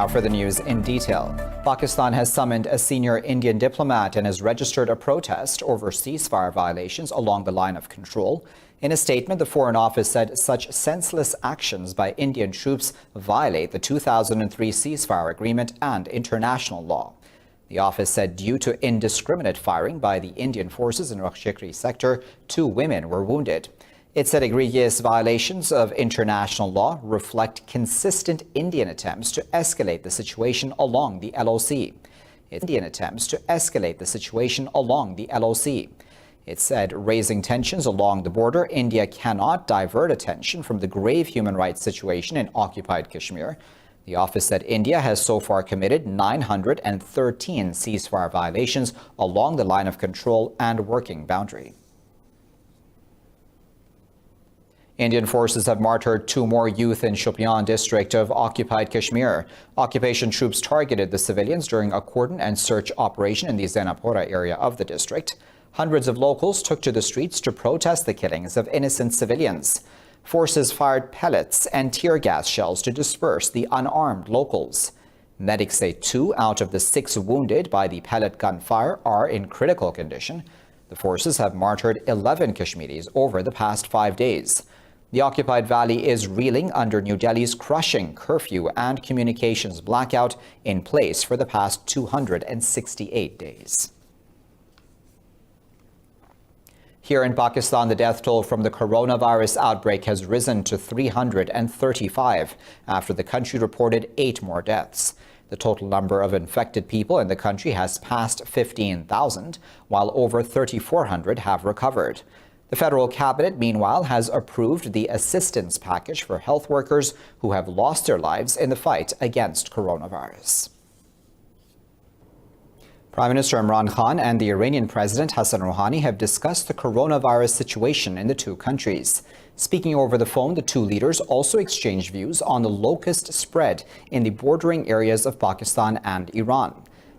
Now for the news in detail. Pakistan has summoned a senior Indian diplomat and has registered a protest over ceasefire violations along the line of control. In a statement, the Foreign Office said such senseless actions by Indian troops violate the 2003 ceasefire agreement and international law. The office said due to indiscriminate firing by the Indian forces in Rakshikri sector, 2 women were wounded. It said egregious violations of international law reflect consistent Indian attempts to escalate the situation along the LOC. It said raising tensions along the border, India cannot divert attention from the grave human rights situation in occupied Kashmir. The office said India has so far committed 913 ceasefire violations along the line of control and working boundary. Indian forces have martyred 2 more youth in Shopian district of occupied Kashmir. Occupation troops targeted the civilians during a cordon and search operation in the Zainapora area of the district. Hundreds of locals took to the streets to protest the killings of innocent civilians. Forces fired pellets and tear gas shells to disperse the unarmed locals. Medics say 2 out of the 6 wounded by the pellet gunfire are in critical condition. The forces have martyred 11 Kashmiris over the past 5 days. The occupied valley is reeling under New Delhi's crushing curfew and communications blackout in place for the past 268 days. Here in Pakistan, the death toll from the coronavirus outbreak has risen to 335 after the country reported 8 more deaths. The total number of infected people in the country has passed 15,000, while over 3,400 have recovered. The federal cabinet, meanwhile, has approved the assistance package for health workers who have lost their lives in the fight against coronavirus. Prime Minister Imran Khan and the Iranian President Hassan Rouhani have discussed the coronavirus situation in the 2 countries. Speaking over the phone, the 2 leaders also exchanged views on the locust spread in the bordering areas of Pakistan and Iran.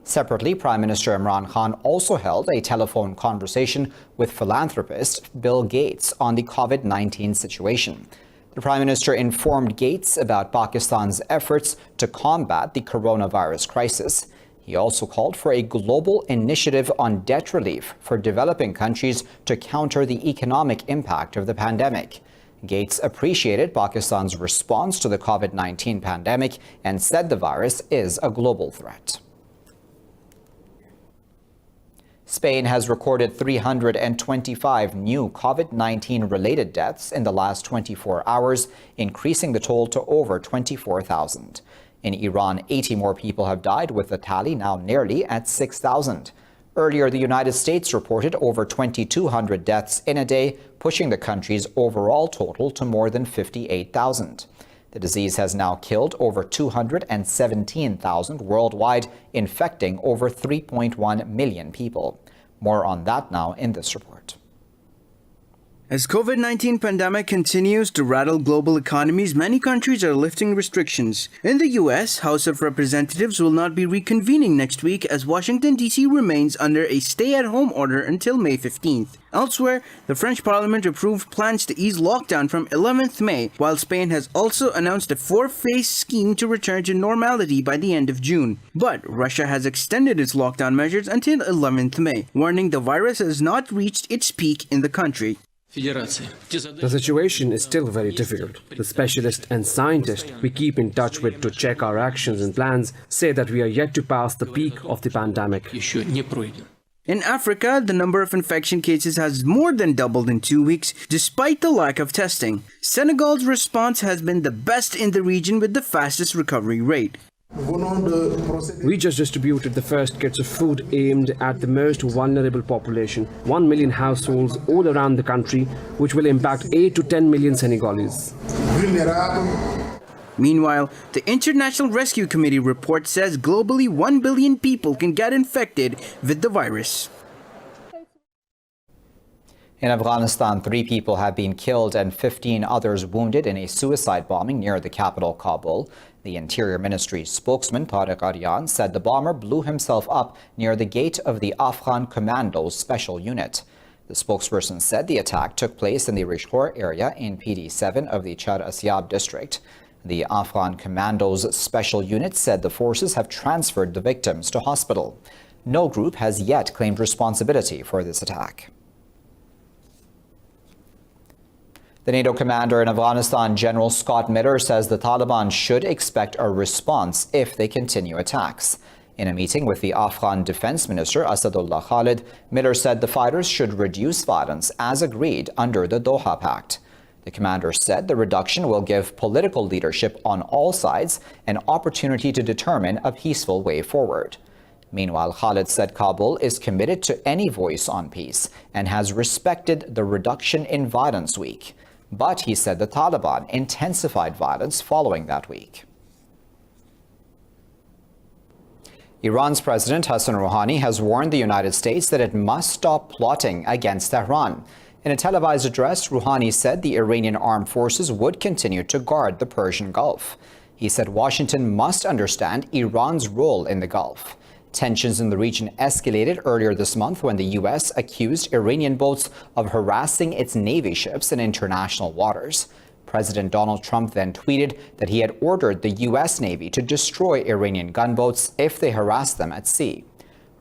Separately, Prime Minister Imran Khan also held a telephone conversation with philanthropist Bill Gates on the COVID-19 situation. The Prime Minister informed Gates about Pakistan's efforts to combat the coronavirus crisis. He also called for a global initiative on debt relief for developing countries to counter the economic impact of the pandemic. Gates appreciated Pakistan's response to the COVID-19 pandemic and said the virus is a global threat. Spain has recorded 325 new COVID-19 related deaths in the last 24 hours, increasing the toll to over 24,000. In Iran, 80 more people have died, with the tally now nearly at 6,000. Earlier, the United States reported over 2,200 deaths in a day, pushing the country's overall total to more than 58,000. The disease has now killed over 217,000 worldwide, infecting over 3.1 million people. More on that now in this report. As COVID-19 pandemic continues to rattle global economies, many countries are lifting restrictions. In the U.S., House of Representatives will not be reconvening next week as Washington, D.C. remains under a stay-at-home order until May 15th. Elsewhere, the French Parliament approved plans to ease lockdown from 11th May, while Spain has also announced a 4-phase scheme to return to normality by the end of June. But Russia has extended its lockdown measures until 11th May, warning the virus has not reached its peak in the country. The situation is still very difficult. The specialists and scientists we keep in touch with to check our actions and plans say that we are yet to pass the peak of the pandemic. In Africa, the number of infection cases has more than doubled in 2 weeks, despite the lack of testing. Senegal's response has been the best in the region with the fastest recovery rate. We just distributed the first kits of food aimed at the most vulnerable population, 1 million households all around the country, which will impact 8 to 10 million Senegalese. Meanwhile, the International Rescue Committee report says globally 1 billion people can get infected with the virus. In Afghanistan, 3 people have been killed and 15 others wounded in a suicide bombing near the capital, Kabul. The Interior Ministry spokesman, Tariq Aryan, said the bomber blew himself up near the gate of the Afghan Commandos Special Unit. The spokesperson said the attack took place in the Rishkhor area in PD7 of the Char Asyab district. The Afghan Commandos Special Unit said the forces have transferred the victims to hospital. No group has yet claimed responsibility for this attack. The NATO commander in Afghanistan, General Scott Miller, says the Taliban should expect a response if they continue attacks. In a meeting with the Afghan Defense Minister Asadullah Khalid, Miller said the fighters should reduce violence as agreed under the Doha Pact. The commander said the reduction will give political leadership on all sides an opportunity to determine a peaceful way forward. Meanwhile, Khalid said Kabul is committed to any voice on peace and has respected the reduction in violence week. But he said the Taliban intensified violence following that week. Iran's President Hassan Rouhani has warned the United States that it must stop plotting against Tehran. In a televised address, Rouhani said the Iranian armed forces would continue to guard the Persian Gulf. He said Washington must understand Iran's role in the Gulf. Tensions in the region escalated earlier this month when the U.S. accused Iranian boats of harassing its Navy ships in international waters. President Donald Trump then tweeted that he had ordered the U.S. Navy to destroy Iranian gunboats if they harassed them at sea.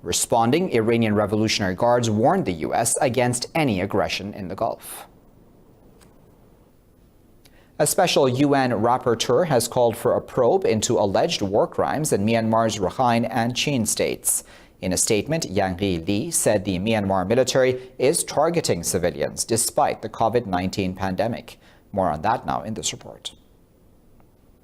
Responding, Iranian Revolutionary Guards warned the U.S. against any aggression in the Gulf. A special UN rapporteur has called for a probe into alleged war crimes in Myanmar's Rakhine and Chin states. In a statement, Yang Li said the Myanmar military is targeting civilians despite the COVID-19 pandemic. More on that now in this report.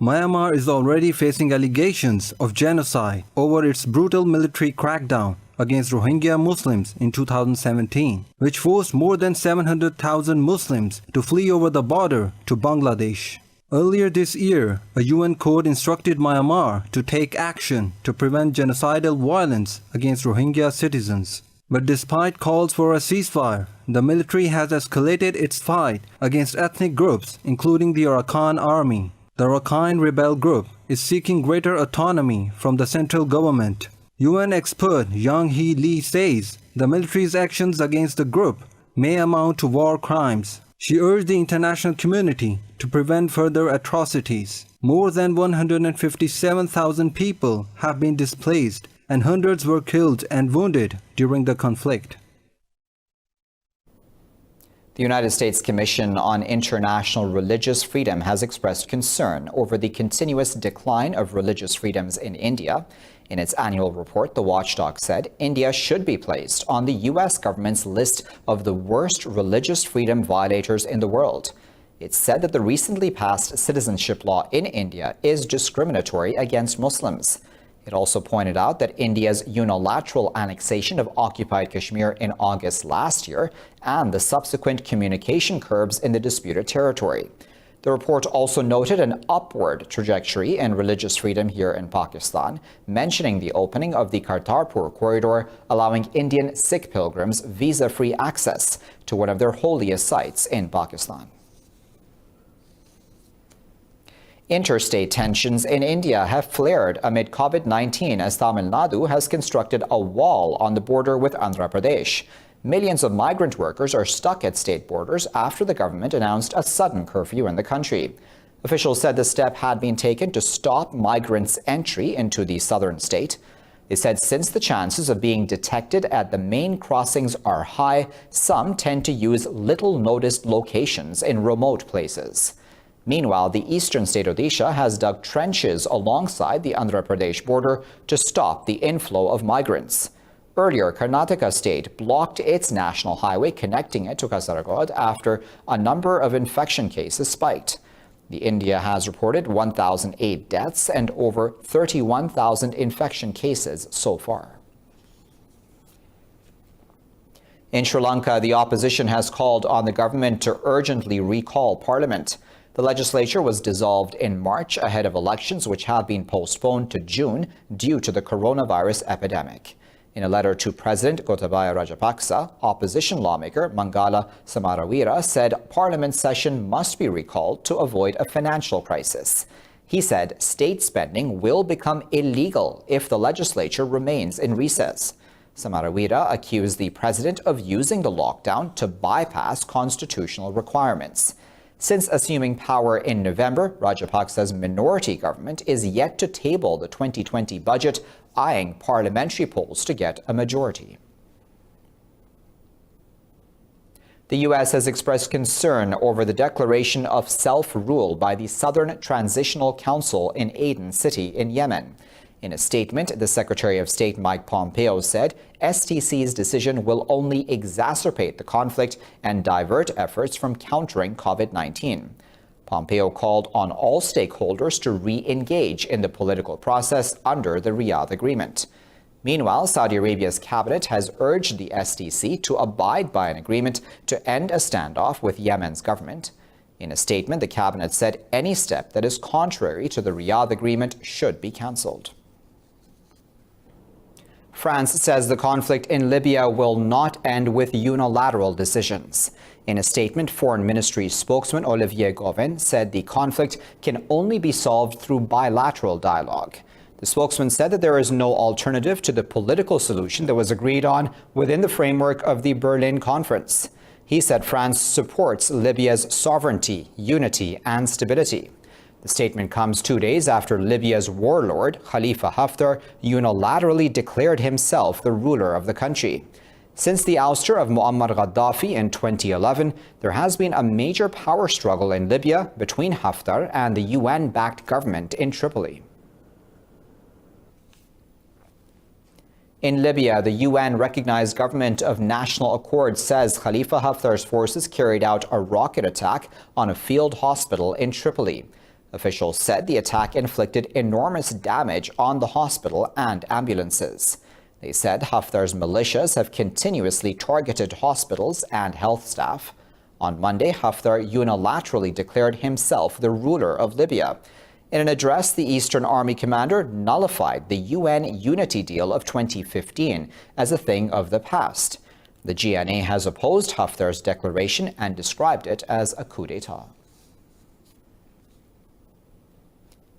Myanmar is already facing allegations of genocide over its brutal military crackdown against Rohingya Muslims in 2017, which forced more than 700,000 Muslims to flee over the border to Bangladesh. Earlier this year, a UN court instructed Myanmar to take action to prevent genocidal violence against Rohingya citizens. But despite calls for a ceasefire, the military has escalated its fight against ethnic groups, including the Arakan Army. The Rakhine Rebel Group is seeking greater autonomy from the central government. UN expert Yang Li says the military's actions against the group may amount to war crimes. She urged the international community to prevent further atrocities. More than 157,000 people have been displaced and hundreds were killed and wounded during the conflict. The United States Commission on International Religious Freedom has expressed concern over the continuous decline of religious freedoms in India. In its annual report, the watchdog said India should be placed on the U.S. government's list of the worst religious freedom violators in the world. It said that the recently passed citizenship law in India is discriminatory against Muslims. It also pointed out that India's unilateral annexation of occupied Kashmir in August last year and the subsequent communication curbs in the disputed territory. The report also noted an upward trajectory in religious freedom here in Pakistan, mentioning the opening of the Kartarpur corridor, allowing Indian Sikh pilgrims visa-free access to one of their holiest sites in Pakistan. Interstate tensions in India have flared amid COVID-19 as Tamil Nadu has constructed a wall on the border with Andhra Pradesh. Millions of migrant workers are stuck at state borders after the government announced a sudden curfew in the country. Officials said the step had been taken to stop migrants' entry into the southern state. They said since the chances of being detected at the main crossings are high, some tend to use little-noticed locations in remote places. Meanwhile, the eastern state Odisha has dug trenches alongside the Andhra Pradesh border to stop the inflow of migrants. Earlier, Karnataka state blocked its national highway connecting it to Kasaragod after a number of infection cases spiked. India has reported 1,008 deaths and over 31,000 infection cases so far. In Sri Lanka, the opposition has called on the government to urgently recall parliament. The legislature was dissolved in March ahead of elections which have been postponed to June due to the coronavirus epidemic. In a letter to President Gotabaya Rajapaksa, opposition lawmaker Mangala Samarawira said parliament session must be recalled to avoid a financial crisis. He said state spending will become illegal if the legislature remains in recess. Samarawira accused the president of using the lockdown to bypass constitutional requirements. Since assuming power in November, Rajapaksa's minority government is yet to table the 2020 budget, eyeing parliamentary polls to get a majority. The U.S. has expressed concern over the declaration of self-rule by the Southern Transitional Council in Aden City in Yemen. In a statement, the Secretary of State Mike Pompeo said STC's decision will only exacerbate the conflict and divert efforts from countering COVID-19. Pompeo called on all stakeholders to re-engage in the political process under the Riyadh Agreement. Meanwhile, Saudi Arabia's cabinet has urged the STC to abide by an agreement to end a standoff with Yemen's government. In a statement, the cabinet said any step that is contrary to the Riyadh Agreement should be cancelled. France says the conflict in Libya will not end with unilateral decisions. In a statement, Foreign Ministry spokesman Olivier Gauvin said the conflict can only be solved through bilateral dialogue. The spokesman said that there is no alternative to the political solution that was agreed on within the framework of the Berlin Conference. He said France supports Libya's sovereignty, unity, and stability. The statement comes 2 days after Libya's warlord, Khalifa Haftar, unilaterally declared himself the ruler of the country. Since the ouster of Muammar Gaddafi in 2011, there has been a major power struggle in Libya between Haftar and the UN-backed government in Tripoli. In Libya, the UN-recognized Government of National Accord says Khalifa Haftar's forces carried out a rocket attack on a field hospital in Tripoli. Officials said the attack inflicted enormous damage on the hospital and ambulances. They said Haftar's militias have continuously targeted hospitals and health staff. On Monday, Haftar unilaterally declared himself the ruler of Libya. In an address, the Eastern Army commander nullified the UN unity deal of 2015 as a thing of the past. The GNA has opposed Haftar's declaration and described it as a coup d'etat.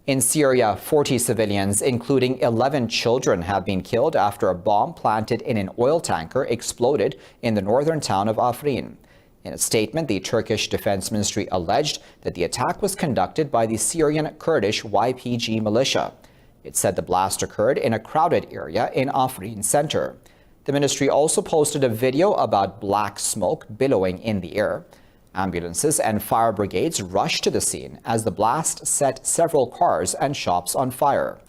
In Syria, 40 civilians, including 11 children, have been killed after a bomb planted in an oil tanker exploded in the northern town of Afrin. In a statement, the Turkish Defense Ministry alleged that the attack was conducted by the Syrian Kurdish YPG militia. It said the blast occurred in a crowded area in Afrin center. The ministry also posted a video about black smoke billowing in the air. Ambulances and fire brigades rushed to the scene as the blast set several cars and shops on fire.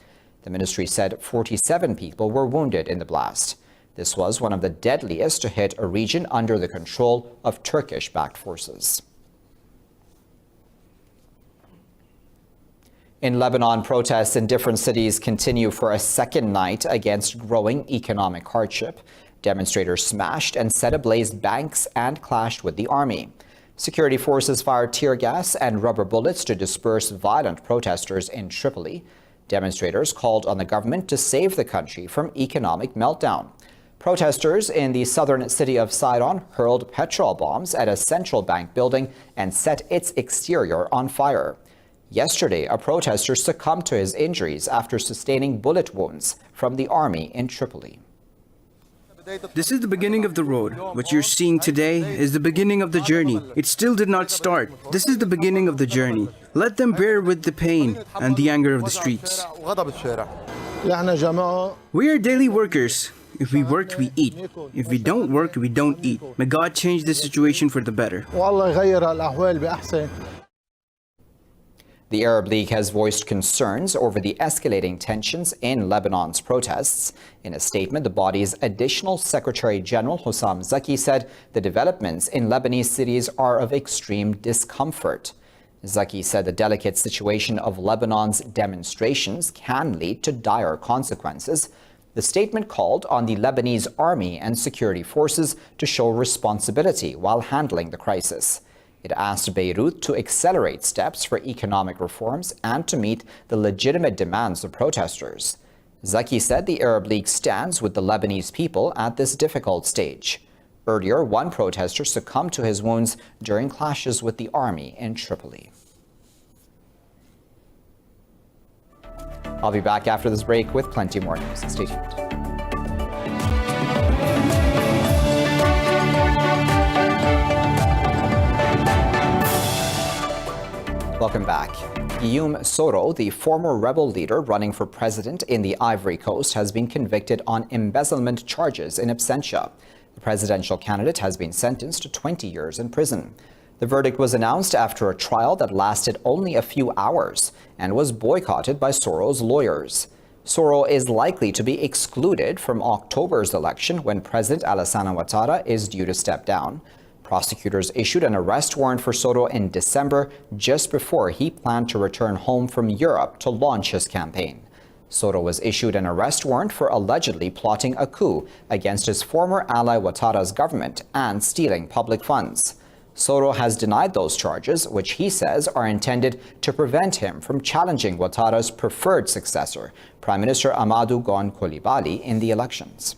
The ministry said 47 people were wounded in the blast. This was one of the deadliest to hit a region under the control of Turkish-backed forces. In Lebanon, protests in different cities continue for a second night against growing economic hardship. Demonstrators smashed and set ablaze banks and clashed with the army. Security forces fired tear gas and rubber bullets to disperse violent protesters in Tripoli. Demonstrators called on the government to save the country from economic meltdown. Protesters in the southern city of Sidon hurled petrol bombs at a central bank building and set its exterior on fire. Yesterday, a protester succumbed to his injuries after sustaining bullet wounds from the army in Tripoli. This is the beginning of the road. What you're seeing today is the beginning of the journey. It still did not start. This is the beginning of the journey. Let them bear with the pain and the anger of the streets. We are daily workers. If we work, we eat. If we don't work, we don't eat. May God change the situation for the better. The Arab League has voiced concerns over the escalating tensions in Lebanon's protests. In a statement, the body's additional Secretary General Hussam Zaki said the developments in Lebanese cities are of extreme discomfort. Zaki said the delicate situation of Lebanon's demonstrations can lead to dire consequences. The statement called on the Lebanese army and security forces to show responsibility while handling the crisis. It asked Beirut to accelerate steps for economic reforms and to meet the legitimate demands of protesters. Zaki said the Arab League stands with the Lebanese people at this difficult stage. Earlier, one protester succumbed to his wounds during clashes with the army in Tripoli. I'll be back after this break with plenty more news. Stay tuned. Welcome back. Guillaume Soro, the former rebel leader running for president in the Ivory Coast, has been convicted on embezzlement charges in absentia. The presidential candidate has been sentenced to 20 years in prison. The verdict was announced after a trial that lasted only a few hours and was boycotted by Soro's lawyers. Soro is likely to be excluded from October's election when President Alassane Ouattara is due to step down. Prosecutors issued an arrest warrant for Soro in December, just before he planned to return home from Europe to launch his campaign. Soro was issued an arrest warrant for allegedly plotting a coup against his former ally Ouattara's government and stealing public funds. Soro has denied those charges, which he says are intended to prevent him from challenging Ouattara's preferred successor, Prime Minister Amadou Gon Coulibaly, in the elections.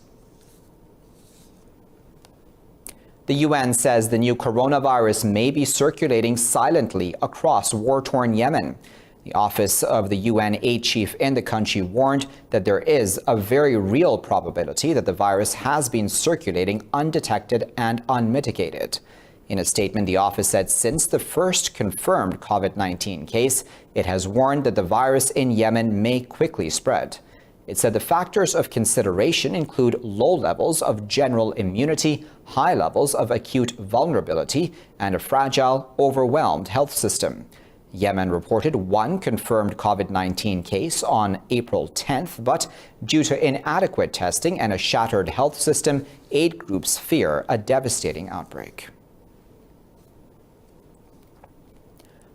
The UN says the new coronavirus may be circulating silently across war-torn Yemen. The office of the UN aid chief in the country warned that there is a very real probability that the virus has been circulating undetected and unmitigated. In a statement, the office said since the first confirmed COVID-19 case, it has warned that the virus in Yemen may quickly spread. It said the factors of consideration include low levels of general immunity, high levels of acute vulnerability, and a fragile, overwhelmed health system. Yemen reported one confirmed COVID-19 case on April 10th, but due to inadequate testing and a shattered health system, aid groups fear a devastating outbreak.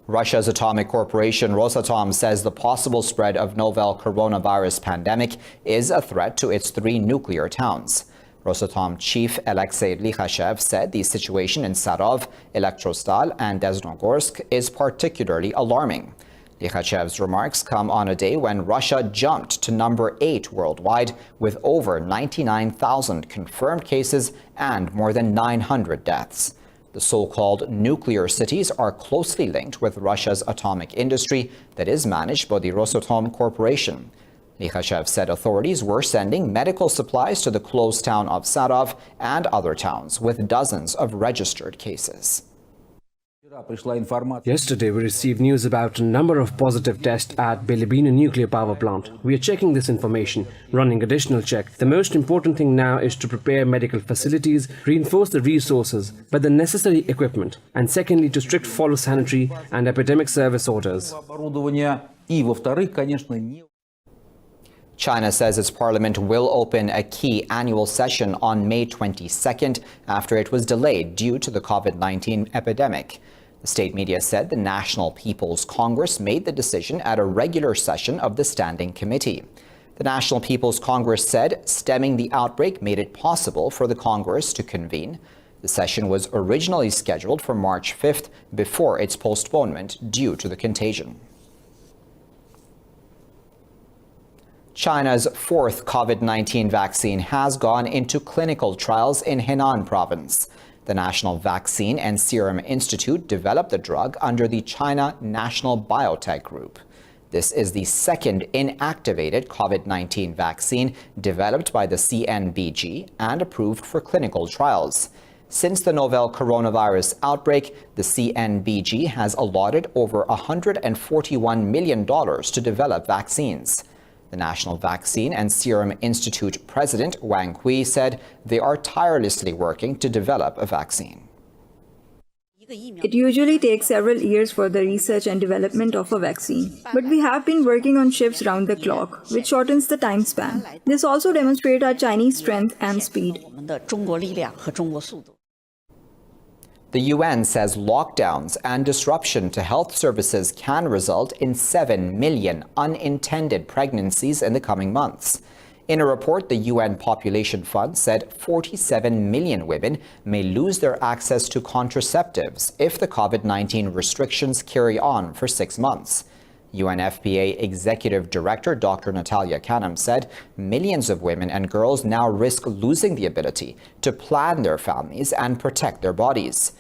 Russia's atomic corporation Rosatom says the possible spread of novel coronavirus pandemic is a threat to its 3 nuclear towns. Rosatom chief Alexei Likhachev said the situation in Sarov, Elektrostal, and Desnogorsk is particularly alarming. Likhachev's remarks come on a day when Russia jumped to number 8 worldwide with over 99,000 confirmed cases and more than 900 deaths. The so-called nuclear cities are closely linked with Russia's atomic industry that is managed by the Rosatom Corporation. Likhachev said authorities were sending medical supplies to the closed town of Sarov and other towns with dozens of registered cases. Yesterday, we received news about a number of positive tests at Bilibino nuclear power plant. We are checking this information, running additional checks. The most important thing now is to prepare medical facilities, reinforce the resources with the necessary equipment, and secondly, to strict follow sanitary and epidemic service orders. China says its parliament will open a key annual session on May 22nd after it was delayed due to the COVID-19 epidemic. The state media said the National People's Congress made the decision at a regular session of the Standing Committee. The National People's Congress said stemming the outbreak made it possible for the Congress to convene. The session was originally scheduled for March 5th before its postponement due to the contagion. China's 4th COVID-19 vaccine has gone into clinical trials in Henan province. The National Vaccine and Serum Institute developed the drug under the China National Biotech Group. This is the second inactivated COVID-19 vaccine developed by the CNBG and approved for clinical trials. Since the novel coronavirus outbreak, the CNBG has allotted over $141 million to develop vaccines. The National Vaccine and Serum Institute President Wang Hui said they are tirelessly working to develop a vaccine. It usually takes several years for the research and development of a vaccine. But we have been working on shifts round the clock, which shortens the time span. This also demonstrates our Chinese strength and speed. The UN says lockdowns and disruption to health services can result in 7 million unintended pregnancies in the coming months. In a report, the UN Population Fund said 47 million women may lose their access to contraceptives if the COVID-19 restrictions carry on for 6 months. UNFPA Executive Director Dr. Natalia Kanem said millions of women and girls now risk losing the ability to plan their families and protect their bodies.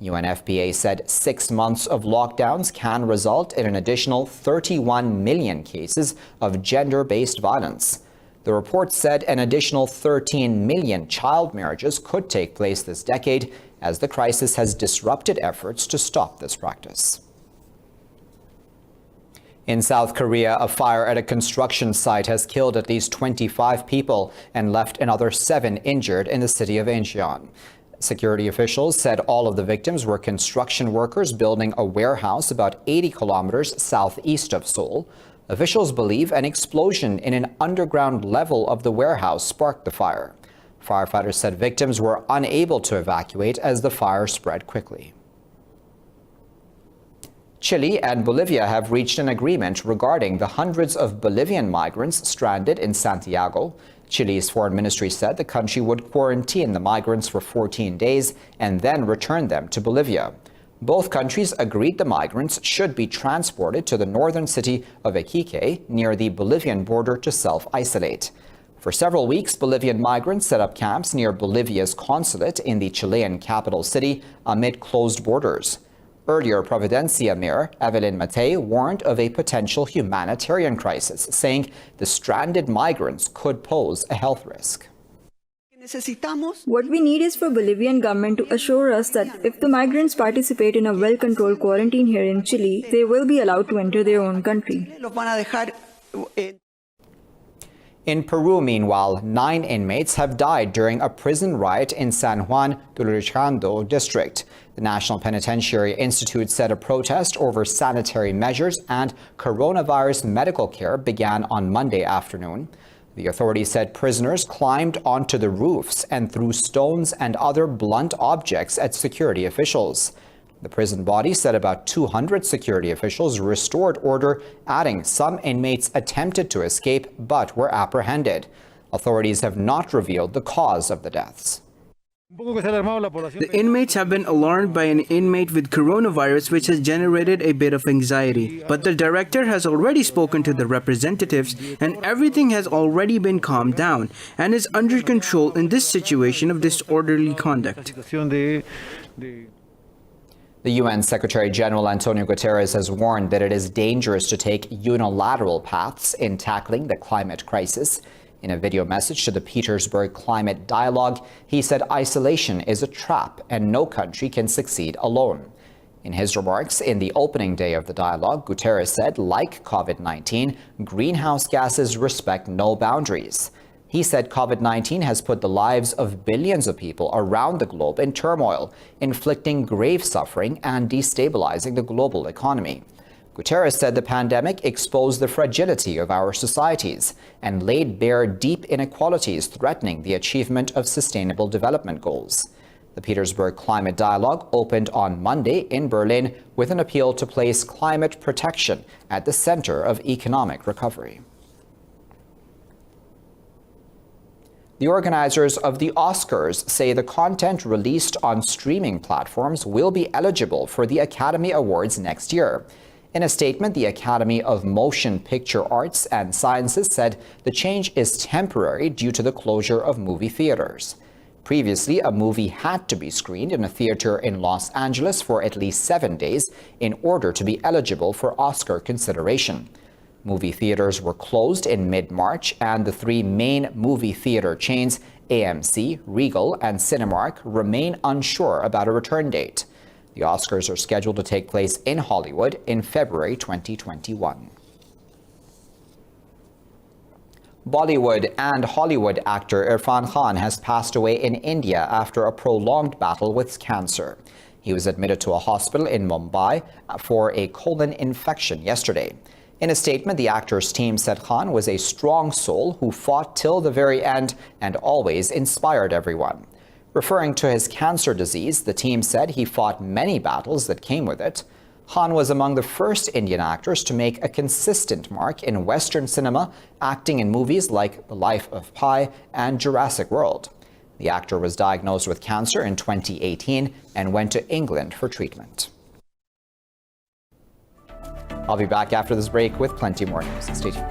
UNFPA said 6 months of lockdowns can result in an additional 31 million cases of gender-based violence. The report said an additional 13 million child marriages could take place this decade as the crisis has disrupted efforts to stop this practice. In South Korea, a fire at a construction site has killed at least 25 people and left another 7 injured in the city of Incheon. Security officials said all of the victims were construction workers building a warehouse about 80 kilometers southeast of Seoul. Officials believe an explosion in an underground level of the warehouse sparked the fire. Firefighters said victims were unable to evacuate as the fire spread quickly. Chile and Bolivia have reached an agreement regarding the hundreds of Bolivian migrants stranded in Santiago. Chile's foreign ministry said the country would quarantine the migrants for 14 days and then return them to Bolivia. Both countries agreed the migrants should be transported to the northern city of Iquique near the Bolivian border to self-isolate. For several weeks, Bolivian migrants set up camps near Bolivia's consulate in the Chilean capital city amid closed borders. Earlier, Providencia Mayor Evelyn Matei warned of a potential humanitarian crisis, saying the stranded migrants could pose a health risk. What we need is for Bolivian government to assure us that if the migrants participate in a well-controlled quarantine here in Chile, they will be allowed to enter their own country. In Peru, meanwhile, 9 inmates have died during a prison riot in San Juan Lurichando district. The National Penitentiary Institute said a protest over sanitary measures and coronavirus medical care began on Monday afternoon. The authorities said prisoners climbed onto the roofs and threw stones and other blunt objects at security officials. The prison body said about 200 security officials restored order, adding some inmates attempted to escape but were apprehended. Authorities have not revealed the cause of the deaths. The inmates have been alarmed by an inmate with coronavirus, which has generated a bit of anxiety. But the director has already spoken to the representatives and everything has already been calmed down and is under control in this situation of disorderly conduct. The UN Secretary General Antonio Guterres has warned that it is dangerous to take unilateral paths in tackling the climate crisis. In a video message to the Petersburg Climate Dialogue, he said isolation is a trap and no country can succeed alone. In his remarks in the opening day of the dialogue, Guterres said, like COVID-19, greenhouse gases respect no boundaries. He said COVID-19 has put the lives of billions of people around the globe in turmoil, inflicting grave suffering and destabilizing the global economy. Guterres said the pandemic exposed the fragility of our societies and laid bare deep inequalities threatening the achievement of sustainable development goals. The Petersburg Climate Dialogue opened on Monday in Berlin with an appeal to place climate protection at the center of economic recovery. The organizers of the Oscars say the content released on streaming platforms will be eligible for the Academy Awards next year. In a statement, the Academy of Motion Picture Arts and Sciences said the change is temporary due to the closure of movie theaters. Previously, a movie had to be screened in a theater in Los Angeles for at least 7 days in order to be eligible for Oscar consideration. Movie theaters were closed in mid-March, and the 3 main movie theater chains, AMC, Regal, and Cinemark, remain unsure about a return date. The Oscars are scheduled to take place in Hollywood in February 2021. Bollywood and Hollywood actor Irfan Khan has passed away in India after a prolonged battle with cancer. He was admitted to a hospital in Mumbai for a colon infection yesterday. In a statement, the actor's team said Khan was a strong soul who fought till the very end and always inspired everyone. Referring to his cancer disease, the team said he fought many battles that came with it. Khan was among the first Indian actors to make a consistent mark in Western cinema, acting in movies like The Life of Pi and Jurassic World. The actor was diagnosed with cancer in 2018 and went to England for treatment. I'll be back after this break with plenty more news. Stay tuned.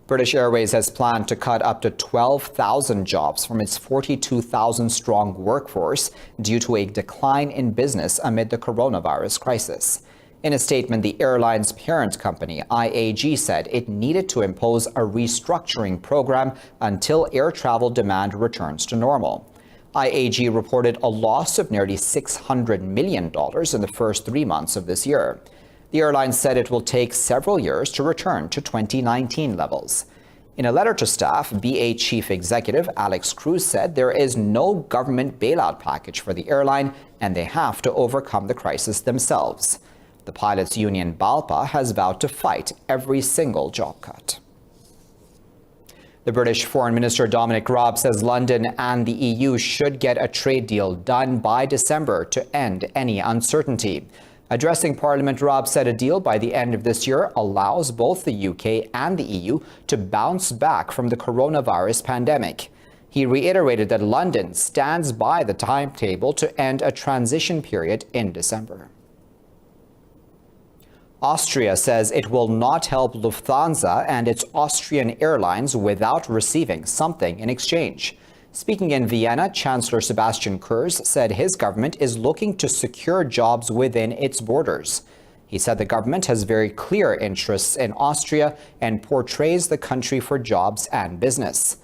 British Airways has planned to cut up to 12,000 jobs from its 42,000-strong workforce due to a decline in business amid the coronavirus crisis. In a statement, the airline's parent company, IAG, said it needed to impose a restructuring program until air travel demand returns to normal. IAG reported a loss of nearly $600 million in the first 3 months of this year. The airline said it will take several years to return to 2019 levels. In a letter to staff, BA Chief Executive Alex Cruz said there is no government bailout package for the airline and they have to overcome the crisis themselves. The pilots' union BALPA has vowed to fight every single job cut. The British Foreign Minister Dominic Raab says London and the EU should get a trade deal done by December to end any uncertainty. Addressing Parliament, Raab said a deal by the end of this year allows both the UK and the EU to bounce back from the coronavirus pandemic. He reiterated that London stands by the timetable to end a transition period in December. Austria says it will not help Lufthansa and its Austrian airlines without receiving something in exchange. Speaking in Vienna, Chancellor Sebastian Kurz said his government is looking to secure jobs within its borders. He said the government has very clear interests in Austria and portrays the country for jobs and business.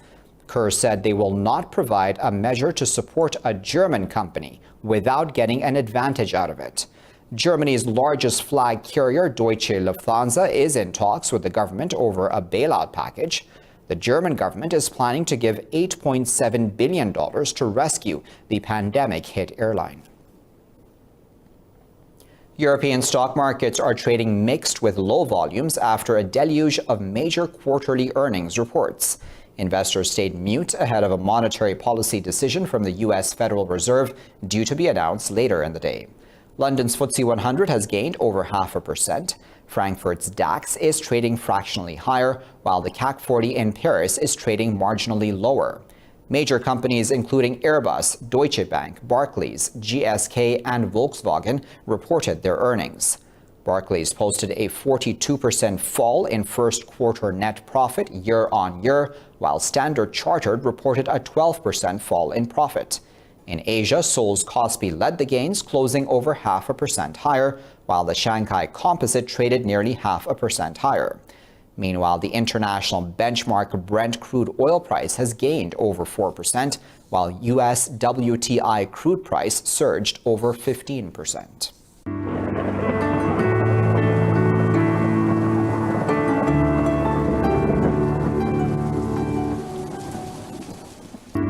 Kurz said they will not provide a measure to support a German company without getting an advantage out of it. Germany's largest flag carrier, Deutsche Lufthansa, is in talks with the government over a bailout package. The German government is planning to give $8.7 billion to rescue the pandemic-hit airline. European stock markets are trading mixed with low volumes after a deluge of major quarterly earnings reports. Investors stayed mute ahead of a monetary policy decision from the U.S. Federal Reserve due to be announced later in the day. London's FTSE 100 has gained over 0.5%. Frankfurt's DAX is trading fractionally higher, while the CAC 40 in Paris is trading marginally lower. Major companies including Airbus, Deutsche Bank, Barclays, GSK, and Volkswagen reported their earnings. Barclays posted a 42% fall in first quarter net profit year on year, while Standard Chartered reported a 12% fall in profit. In Asia, Seoul's Kospi led the gains, closing over 0.5% higher, while the Shanghai Composite traded nearly 0.5% higher. Meanwhile, the international benchmark Brent crude oil price has gained over 4%, while U.S. WTI crude price surged over 15%.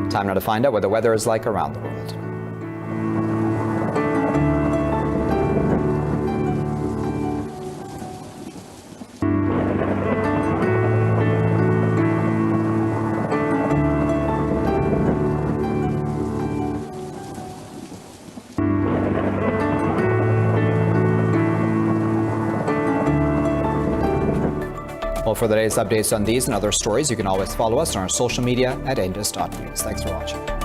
Time now to find out what the weather is like around the world. Well, for the latest updates on these and other stories, you can always follow us on our social media at Indus.News. Thanks for watching.